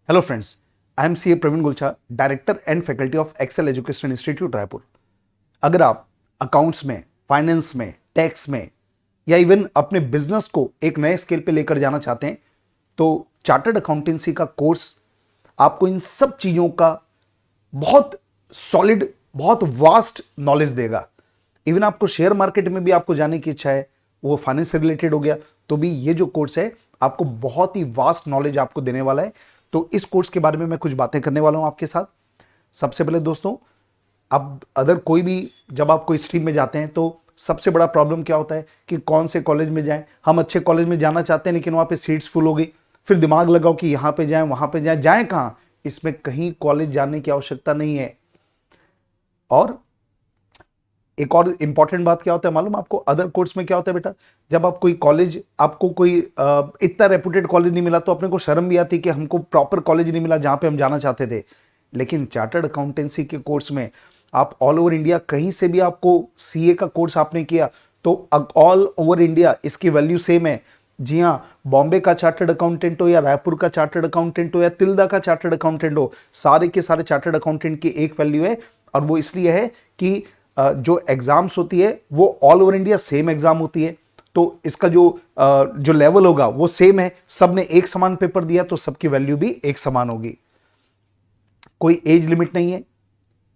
Hello friends, I am CA Praveen Gulchha, director and faculty of Excel education institute Raipur. अगर आप accounts में, finance में, tax में या इवन अपने बिजनेस को एक नए स्केल पे लेकर जाना चाहते हैं तो चार्टर्ड अकाउंटेंसी का कोर्स आपको इन सब चीज़ों का बहुत सॉलिड, बहुत वास्ट नॉलेज देगा। इवन आपको शेयर मार्केट में भी आपको जाने की इच्छा है, वो फाइनेंस से रिलेटेड हो गया, तो भी ये जो कोर्स है आपको बहुत ही वास्ट नॉलेज आपको देने वाला है। तो इस कोर्स के बारे में मैं कुछ बातें करने वाला हूं आपके साथ। सबसे पहले दोस्तों, अब अदर कोई भी जब आप कोई स्ट्रीम में जाते हैं तो सबसे बड़ा प्रॉब्लम क्या होता है कि कौन से कॉलेज में जाएं। हम अच्छे कॉलेज में जाना चाहते हैं लेकिन वहां पे सीट्स फुल हो गई, फिर दिमाग लगाओ कि यहां पे जाएं, वहां पे जाएं, जाएं कहां। इसमें कहीं कॉलेज जाने की आवश्यकता नहीं है। और एक और इंपॉर्टेंट बात क्या होता है मालूम आपको, अदर कोर्स में क्या होता है बेटा, जब आप कोई कॉलेज, आपको कोई इतना रेपुटेड कॉलेज नहीं मिला तो अपने को शर्म भी आती कि हमको प्रॉपर कॉलेज नहीं मिला जहां पे हम जाना चाहते थे। लेकिन चार्टर्ड अकाउंटेंसी के कोर्स में आप ऑल ओवर इंडिया कहीं से भी, आपको सीए का कोर्स आपने किया तो ऑल ओवर इंडिया इसकी वैल्यू सेम है। जी हाँ, बॉम्बे का चार्टर्ड अकाउंटेंट हो या रायपुर का चार्टर्ड अकाउंटेंट हो या तिल्दा का चार्टर्ड अकाउंटेंट हो, सारे के सारे चार्टर्ड अकाउंटेंट की एक वैल्यू है। और वो इसलिए है कि जो एग्जाम्स होती है वो all over India same exam होती है, तो इसका जो लेवल होगा वो सेम है। सबने एक समान पेपर दिया तो सबकी वैल्यू भी एक समान होगी। कोई एज लिमिट नहीं है,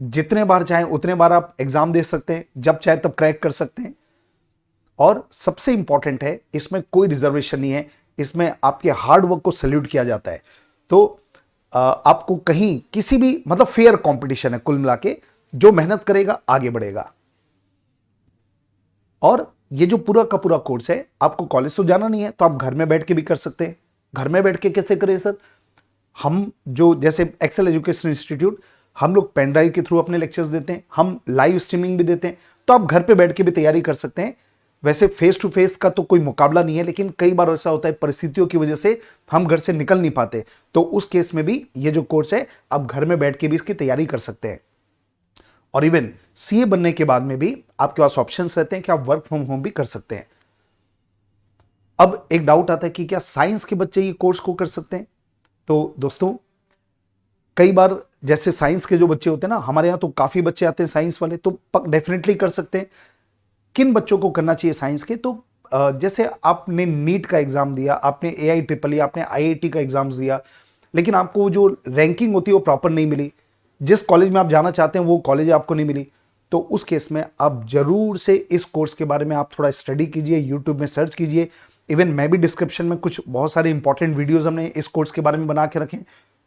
जितने बार चाहे उतने बार आप एग्जाम दे सकते हैं, जब चाहे तब क्रैक कर सकते हैं। और सबसे इंपॉर्टेंट है, इसमें कोई रिजर्वेशन नहीं है, इसमें आपके हार्ड वर्क को सैल्यूट किया जाता है। तो आपको कहीं किसी भी, मतलब फेयर कंपटीशन है कुल मिला के, जो मेहनत करेगा आगे बढ़ेगा। और ये जो पूरा का पूरा कोर्स है, आपको कॉलेज तो जाना नहीं है तो आप घर में बैठ के भी कर सकते हैं। घर में बैठ के कैसे करें सर? हम जो जैसे एक्सेल एजुकेशन इंस्टीट्यूट, हम लोग पेन ड्राइव के थ्रू अपने लेक्चर्स देते हैं, हम लाइव स्ट्रीमिंग भी देते हैं, तो आप घर पे बैठ के भी तैयारी कर सकते हैं। वैसे फेस टू फेस का तो कोई मुकाबला नहीं है, लेकिन कई बार ऐसा होता है परिस्थितियों की वजह से हम घर से निकल नहीं पाते, तो उस केस में भी ये जो कोर्स है आप घर में बैठ के भी इसकी तैयारी कर सकते हैं। और इवन सीए बनने के बाद में भी आपके पास ऑप्शंस रहते हैं कि आप वर्क फ्रॉम होम भी कर सकते हैं। अब एक डाउट आता है कि क्या साइंस के बच्चे ये कोर्स को कर सकते हैं? तो दोस्तों, कई बार जैसे साइंस के जो बच्चे होते हैं ना, हमारे यहां तो काफी बच्चे आते हैं साइंस वाले, तो डेफिनेटली कर सकते हैं। किन बच्चों को करना चाहिए साइंस के? तो जैसे आपने नीट का एग्जाम दिया, आपने AIEEE, आपने IIT का एग्जाम दिया, लेकिन आपको जो रैंकिंग होती है वो प्रॉपर नहीं मिली, जिस कॉलेज में आप जाना चाहते हैं वो कॉलेज आपको नहीं मिली, तो उस केस में आप जरूर से इस कोर्स के बारे में आप थोड़ा स्टडी कीजिए, यूट्यूब में सर्च कीजिए। इवन मैं भी डिस्क्रिप्शन में कुछ बहुत सारे इंपॉर्टेंट वीडियोस हमने इस कोर्स के बारे में बना के रखे,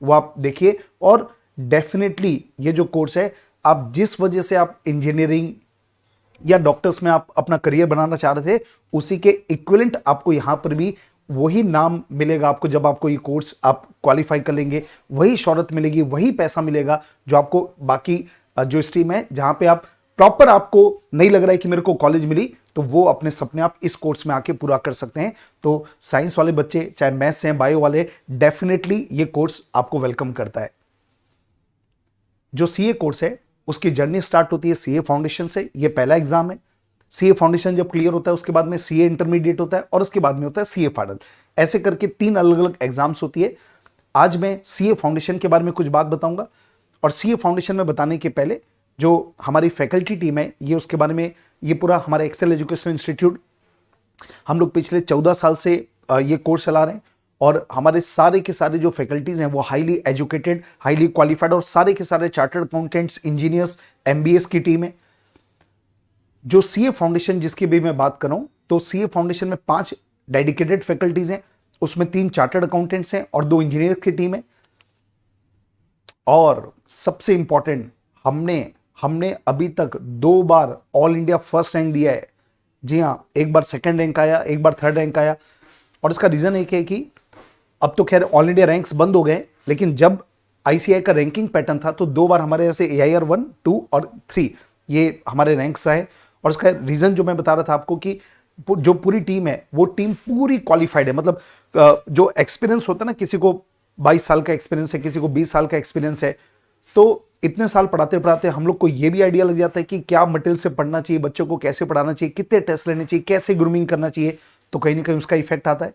वो आप देखिए। और डेफिनेटली ये जो कोर्स है, आप जिस वजह से आप इंजीनियरिंग या डॉक्टर्स में आप अपना करियर बनाना चाह रहे थे, उसी के इक्विवेलेंट आपको यहां पर भी वही नाम मिलेगा आपको। जब आपको ये कोर्स आप क्वालिफाई कर लेंगे, वही शौहरत मिलेगी, वही पैसा मिलेगा जो आपको बाकी जो स्ट्रीम है जहां पे आप प्रॉपर, आपको नहीं लग रहा है कि मेरे को कॉलेज मिली, तो वो अपने सपने आप इस कोर्स में आके पूरा कर सकते हैं। तो साइंस वाले बच्चे, चाहे मैथ्स हैं, बायो वाले, डेफिनेटली ये कोर्स आपको वेलकम करता है। जो सीए कोर्स है उसकी जर्नी स्टार्ट होती है सीए फाउंडेशन से। ये पहला एग्जाम है। सीए फाउंडेशन जब क्लियर होता है उसके बाद में सीए इंटरमीडिएट होता है और उसके बाद में होता है सीए फाइनल। ऐसे करके 3 अलग अलग एग्जाम्स होती है। आज मैं सीए फाउंडेशन के बारे में कुछ बात बताऊंगा, और सीए फाउंडेशन में बताने के पहले जो हमारी फैकल्टी टीम है, ये उसके बारे में, ये पूरा हमारा एक्सेल एजुकेशन इंस्टीट्यूट, हम लोग पिछले 14 साल से ये कोर्स चला रहे हैं, और हमारे सारे के सारे जो फैकल्टीज हैं वो हाईली एजुकेटेड, हाईली क्वालिफाइड, और सारे के सारे चार्टर्ड अकाउंटेंट्स, इंजीनियर्स, MBAs की टीम है। जो सीए फाउंडेशन जिसकी भी मैं बात कर रहा हूं, तो सीए फाउंडेशन में 5 डेडिकेटेड फैकल्टीज हैं, उसमें 3 चार्टर्ड अकाउंटेंट्स हैं और 2 इंजीनियर्स की टीम है। और सबसे इंपॉर्टेंट, हमने अभी तक 2 बार ऑल इंडिया फर्स्ट रैंक दिया है। जी हाँ, एक बार सेकंड रैंक आया, एक बार थर्ड रैंक आया। और इसका रीजन एक है कि अब तो खैर ऑल इंडिया रैंक्स बंद हो गए, लेकिन जब ICAI का रैंकिंग पैटर्न था तो 2 बार हमारे यहाँ से AIR 1, 2 और 3 ये हमारे रैंक्स आए। और उसका रीजन जो मैं बता रहा था आपको कि जो पूरी टीम है वो टीम पूरी क्वालिफाइड है। मतलब जो एक्सपीरियंस होता है ना, किसी को 22 साल का एक्सपीरियंस है, किसी को 20 साल का एक्सपीरियंस है, तो इतने साल पढ़ाते पढ़ाते हम लोग को ये भी आइडिया लग जाता है कि क्या मटेरियल से पढ़ना चाहिए, बच्चों को कैसे पढ़ाना चाहिए, कितने टेस्ट लेने चाहिए, कैसे ग्रूमिंग करना चाहिए, तो कहीं ना कहीं उसका इफेक्ट आता है।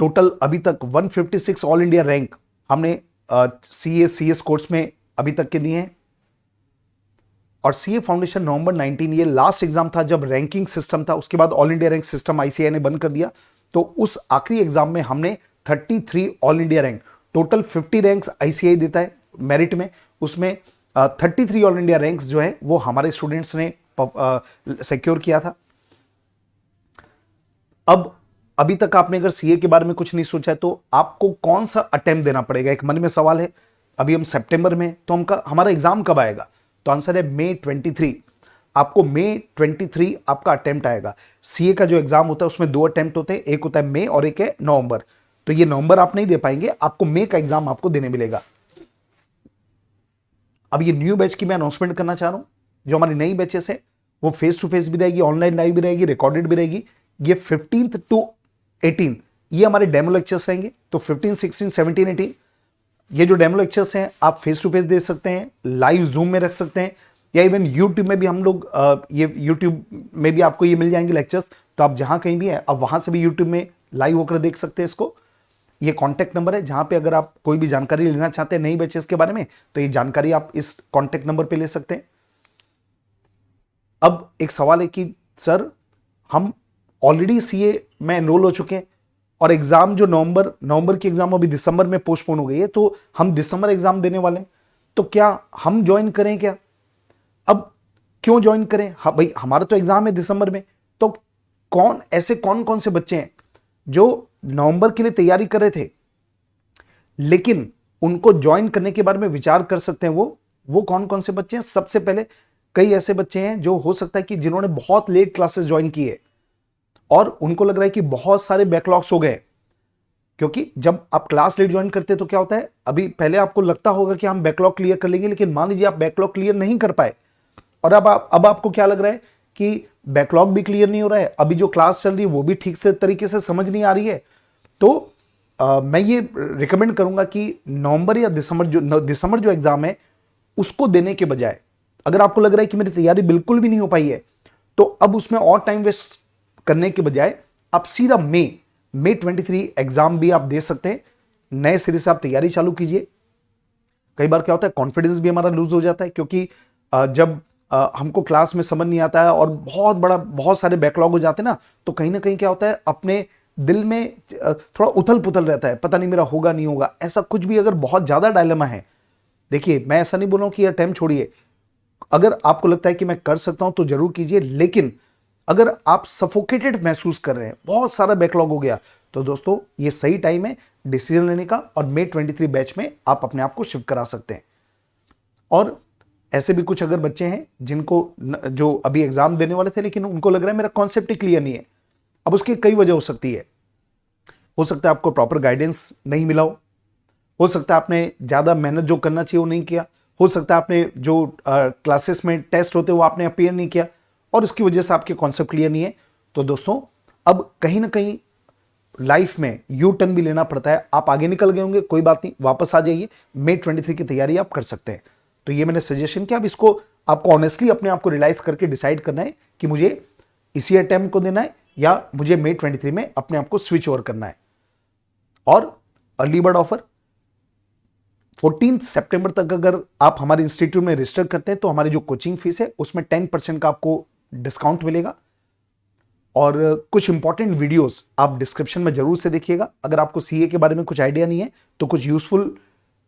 टोटल अभी तक 156 ऑल इंडिया रैंक हमने सीए सीएस कोर्स में अभी तक के दिए हैं। और सीए फाउंडेशन नवंबर 19 ये लास्ट एग्जाम था जब रैंकिंग सिस्टम था, उसके बाद all India rank system ICAI ने बंद कर दिया। तो उस आखिरी एग्जाम में हमने 33 all India rank, total 50 ranks ICAI देता है मेरिट में, उसमें 33 ऑल इंडिया रैंक्स जो है वो हमारे स्टूडेंट्स ने सिक्योर किया था। अब अभी तक आपने अगर सीए के बारे में कुछ नहीं सोचा है तो आपको कौन सा अटेम्प्ट देना पड़ेगा, एक मन में सवाल है। अभी हम सितंबर में, तो हमारा एग्जाम कब आएगा? तो आंसर है मई 23। आपको मई 23 आपका अटेम्प्ट आएगा। सीए का जो एग्जाम होता है उसमें 2 अटेम्प्ट होते हैं, एक होता है मई और एक है नवंबर। तो ये नवंबर आप नहीं दे पाएंगे, आपको मई का एग्जाम आपको देने मिलेगा। अब ये न्यू बैच की मैं अनाउंसमेंट करना चाह रहा हूं। जो हमारी नई बैचेस है वो फेस टू फेस भी रहेगी, ऑनलाइन लाइव भी रहेगी, रिकॉर्डेड भी रहेगी। ये 15 to 18 ये हमारे डेमो लेक्चर्स रहेंगे। तो 15, 16, 17, 18 ये जो डेमो लेक्चर्स हैं आप फेस टू फेस दे सकते हैं, लाइव जूम में रख सकते हैं, या इवन यूट्यूब में भी हम लोग ये यूट्यूब में भी आपको ये मिल जाएंगे लेक्चर्स। तो आप जहां कहीं भी हैं आप वहां से भी यूट्यूब में लाइव होकर देख सकते हैं इसको। ये कॉन्टैक्ट नंबर है जहां पे अगर आप कोई भी जानकारी लेना चाहते हैं नई बैचेस के बारे में तो ये जानकारी आप इस कॉन्टैक्ट नंबर पे ले सकते हैं। अब एक सवाल है कि सर हम ऑलरेडी सीए में एनरोल हो चुके हैं और एग्जाम जो नवंबर की एग्जाम अभी दिसंबर में पोस्टपोन हो गई है, तो हम दिसंबर एग्जाम देने वाले हैं, तो क्या हम ज्वाइन करें क्या? अब क्यों ज्वाइन करें? हाँ भाई, हमारा तो एग्जाम है दिसंबर में। तो कौन कौन से बच्चे हैं जो नवंबर के लिए तैयारी कर रहे थे लेकिन उनको ज्वाइन करने के बारे में विचार कर सकते हैं? वो कौन से बच्चे हैं? सबसे पहले कई ऐसे बच्चे हैं जो हो सकता है कि जिन्होंने बहुत लेट क्लासेस ज्वाइन की है और उनको लग रहा है कि बहुत सारे बैकलॉग्स हो गए। क्योंकि जब आप क्लास लेट ज्वाइन करते हैं तो क्या होता है, अभी पहले आपको लगता होगा कि हम बैकलॉग क्लियर कर लेंगे, लेकिन मान लीजिए आप बैकलॉग क्लियर नहीं कर पाए और अब आपको क्या लग रहा है कि बैकलॉग भी क्लियर नहीं हो रहा है, अभी जो क्लास चल रही है वो भी ठीक से तरीके से समझ नहीं आ रही है। तो मैं ये रिकमेंड करूंगा कि नवंबर या दिसंबर जो एग्जाम है उसको देने के बजाय, अगर आपको लग रहा है कि मेरी तैयारी बिल्कुल भी नहीं हो पाई है, तो अब उसमें और टाइम वेस्ट करने के बजाय आप सीधा मई 23 एग्जाम भी आप दे सकते हैं। नए सिरे से आप तैयारी चालू कीजिए। कई बार क्या होता है, कॉन्फिडेंस भी हमारा लूज हो जाता है, क्योंकि जब हमको क्लास में समझ नहीं आता है और बहुत सारे बैकलॉग हो जाते हैं ना, तो कहीं ना कहीं क्या होता है, अपने दिल में थोड़ा उथल पुथल रहता है, पता नहीं मेरा होगा नहीं होगा, ऐसा कुछ भी अगर बहुत ज्यादा डायलेमा है। देखिए, मैं ऐसा नहीं बोल रहा हूं कि अटेम्प्ट छोड़िए, अगर आपको लगता है कि मैं कर सकता हूं तो जरूर कीजिए, लेकिन अगर आप सफोकेटेड महसूस कर रहे हैं, बहुत सारा बैकलॉग हो गया, तो दोस्तों ये सही टाइम है डिसीजन लेने का और मई 23 बैच में आप अपने आप को शिफ्ट करा सकते हैं। और ऐसे भी कुछ अगर बच्चे हैं जिनको जो अभी एग्जाम देने वाले थे लेकिन उनको लग रहा है मेरा कॉन्सेप्ट ही क्लियर नहीं है, अब उसकी कई वजह हो सकती है। हो सकता है आपको प्रॉपर गाइडेंस नहीं मिला हो सकता है आपने ज्यादा मेहनत जो करना चाहिए वो नहीं किया, हो सकता है आपने जो क्लासेस में टेस्ट होते वो आपने अपीयर नहीं किया और इसकी वजह से आपके कॉन्सेप्ट क्लियर नहीं है। तो दोस्तों अब कहीं ना कहीं लाइफ में यू टर्न भी लेना पड़ता है। आप आगे निकल गए होंगे, कोई बात नहीं, वापस आ जाइए, मई 23 की तैयारी आप कर सकते हैं। तो ये मैंने सजेशन किया। अब इसको आपको ऑनेस्टली अपने आप को रियलाइज करके डिसाइड करना है कि मुझे इसी अटेम्प्ट को देना है या मुझे मई 23 में अपने आप को स्विच ओवर करना है। और अर्ली बर्ड ऑफर 14 सितंबर तक अगर आप हमारे इंस्टीट्यूट में रजिस्टर करते हैं तो हमारी जो कोचिंग फीस है उसमें 10% का आपको डिस्काउंट मिलेगा। और कुछ इंपॉर्टेंट वीडियोस आप डिस्क्रिप्शन में जरूर से देखिएगा। अगर आपको सीए के बारे में कुछ आइडिया नहीं है तो कुछ यूजफुल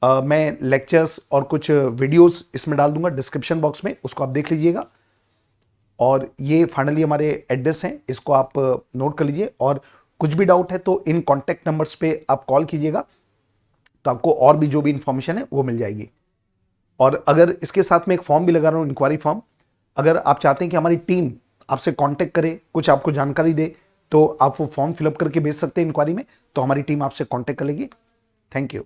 मैं लेक्चर्स और कुछ वीडियोस इसमें डाल दूंगा डिस्क्रिप्शन बॉक्स में, उसको आप देख लीजिएगा। और ये फाइनली हमारे एड्रेस हैं, इसको आप नोट कर लीजिए। और कुछ भी डाउट है तो इन कॉन्टैक्ट नंबर्स पे आप कॉल कीजिएगा, तो आपको और भी जो भी इंफॉर्मेशन है वो मिल जाएगी। और अगर इसके साथ में एक फॉर्म भी लगा रहा हूँ, इंक्वायरी फॉर्म, अगर आप चाहते हैं कि हमारी टीम आपसे कांटेक्ट करे, कुछ आपको जानकारी दे, तो आप वो फॉर्म फिलअप करके भेज सकते हैं इंक्वायरी में, तो हमारी टीम आपसे कांटेक्ट करेगी। Thank you.